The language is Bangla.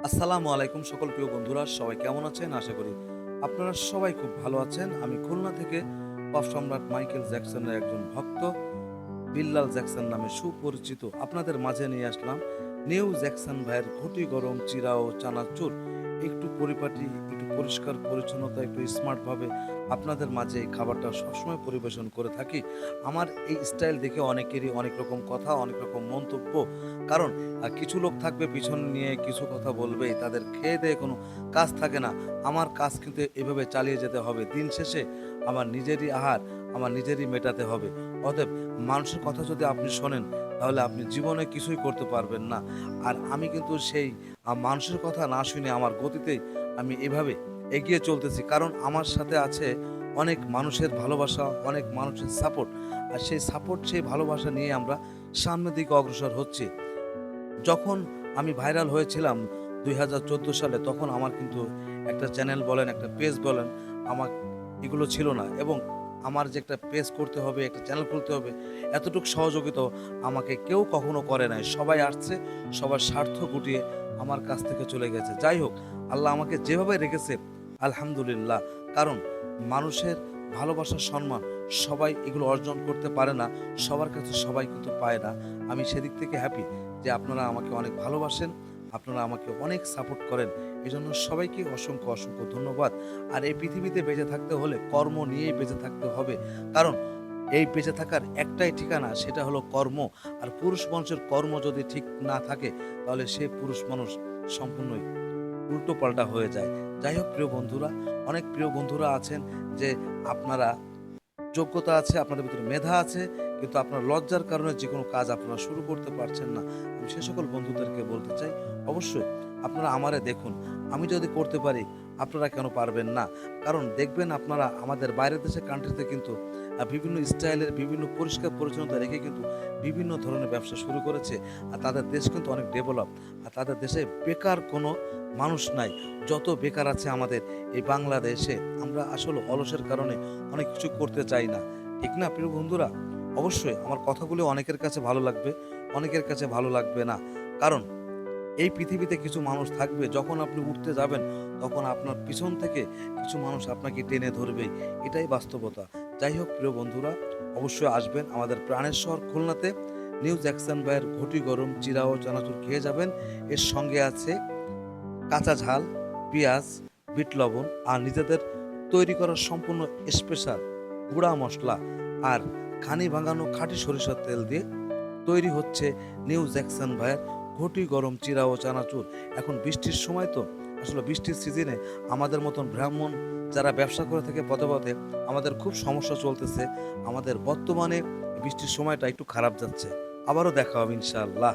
আসসালামু আলাইকুম সকল প্রিয় বন্ধুরা, সবাই কেমন আছেন? আশা করি আপনারা সবাই খুব ভালো আছেন। আমি খুলনা থেকে পপ সম্রাট মাইকেল জ্যাকসনের একজন ভক্ত বিল্লাল জ্যাকসন নামে সুপরিচিত আপনাদের মাঝে নিয়ে আসলাম নিউ জ্যাকসন ভাইয়ের ঘটি গরম চিরা ও চানাচুর। একটু পরিপাটি, একটু পরিষ্কার পরিচ্ছন্নতা, একটু স্মার্টভাবে আপনাদের মাঝে এই খাবারটা সবসময় পরিবেশন করে থাকি। আমার এই স্টাইল দেখে অনেকেরই অনেক রকম কথা, অনেক রকম মন্তব্য। কারণ কিছু লোক থাকবে পিছন নিয়ে কিছু কথা বলবেই, তাদের খেয়ে দেয়ে কোনো কাজ থাকে না। আমার কাজ কিন্তু এভাবে চালিয়ে যেতে হবে। দিন শেষে আমার নিজেরই আহার আমার নিজেরই মেটাতে হবে। অতএব মানুষের কথা যদি আপনি শোনেন, তাহলে আপনি জীবনে কিছুই করতে পারবেন না। আর আমি কিন্তু সেই মানুষের কথা না শুনে আমার গতিতেই আমি এভাবে এগিয়ে চলতেছি। কারণ আমার সাথে আছে অনেক মানুষের ভালোবাসা, অনেক মানুষের সাপোর্ট। আর সেই সাপোর্ট, সেই ভালোবাসা নিয়ে আমরা সামনের দিকে অগ্রসর হচ্ছি। যখন আমি ভাইরাল হয়েছিলাম ২০১৪ সালে, তখন আমার কিন্তু একটা চ্যানেল বলেন, একটা পেজ বলেন, আমার এগুলো ছিল না। এবং আমার যে একটা পেজ করতে হবে, একটা চ্যানেল খুলতে হবে, এতটুকু সহযোগিতা আমাকে কেউ কখনো করে নাই। সবাই আসছে, সবার স্বার্থ গুটিয়ে আমার কাছ থেকে চলে গেছে। যাই হোক, আল্লাহ আমাকে যেভাবে রেখেছে আলহামদুলিল্লাহ। কারণ মানুষের ভালোবাসা, সম্মান সবাই এগুলো অর্জন করতে পারে না। সবার কাছে সবাই কিন্তু পায় না। আমি সেদিক থেকে হ্যাপি যে আপনারা আমাকে অনেক ভালোবাসেন, আপনারা আমাকে অনেক সাপোর্ট করেন। এজন্য সবাইকে অসংখ্য অসংখ্য ধন্যবাদ। আর এই পৃথিবীতে বেঁচে থাকতে হলে কর্ম নিয়েই বেঁচে থাকতে হবে। কারণ এই বেঁচে থাকার একটাই ঠিকানা, সেটা হলো কর্ম। আর পুরুষ মানুষের কর্ম যদি ঠিক না থাকে, তাহলে সে পুরুষ মানুষ সম্পূর্ণই উল্টোপাল্টা হয়ে যায়। যাই হোক প্রিয় বন্ধুরা, অনেক প্রিয় বন্ধুরা আছেন যে আপনারা যোগ্যতা আছে, আপনাদের ভিতরে মেধা আছে, কিন্তু আপনার লজ্জার কারণে যে কোনো কাজ আপনারা শুরু করতে পারছেন না। আমি সে সকল বন্ধুদেরকে বলতে চাই, অবশ্যই আপনারা আমারে দেখুন। আমি যদি করতে পারি, আপনারা কেন পারবেন না? কারণ দেখবেন আপনারা আমাদের বাইরের দেশের কান্ট্রিতে কিন্তু বিভিন্ন স্টাইলের, বিভিন্ন পরিষ্কার পরিচ্ছন্নতা রেখে কিন্তু বিভিন্ন ধরনের ব্যবসা শুরু করেছে। আর তাদের দেশ কিন্তু অনেক ডেভেলপ। আর তাদের দেশে বেকার কোনো মানুষ নাই। যত বেকার আছে আমাদের এই বাংলাদেশে, আমরা আসলে অলসের কারণে অনেক কিছু করতে চাই না। ঠিক না প্রিয় বন্ধুরা? অবশ্যই আমার কথাগুলো অনেকের কাছে ভালো লাগবে, অনেকের কাছে ভালো লাগবে না। কারণ এই পৃথিবীতে কিছু মানুষ থাকবে, যখন আপনি উঠতে যাবেন, তখন আপনার পিছন থেকে কিছু মানুষ আপনাকে টেনে ধরবেই। এটাই বাস্তবতা। যাই হোক প্রিয় বন্ধুরা, অবশ্যই আসবেন আমাদের প্রাণের শহর খুলনাতে। নিউ জ্যাকসন ভাইয়ের ঘটি গরম চিরা ও চানাচুর খেয়ে যাবেন। এর সঙ্গে আছে কাঁচা ঝাল, পেঁয়াজ, বিট লবণ আর নিজেদের তৈরি করা সম্পূর্ণ স্পেশাল গুঁড়া মশলা আর ঘানি ভাঙানো খাঁটি সরিষার তেল দিয়ে তৈরি হচ্ছে নিউ জ্যাকসন ভাইয়ের ঘটি গরম চিরা ও চানাচুর। এখন বৃষ্টির সময় তো, আসলে বৃষ্টির সিজনে আমাদের মতন ব্রাহ্মণ যারা ব্যবসা করে থাকে পথে পথে, আমাদের খুব সমস্যা চলতেছে। আমাদের বর্তমানে বৃষ্টির সময়টা একটু খারাপ যাচ্ছে। আবারও দেখা হবে ইনশাআল্লাহ।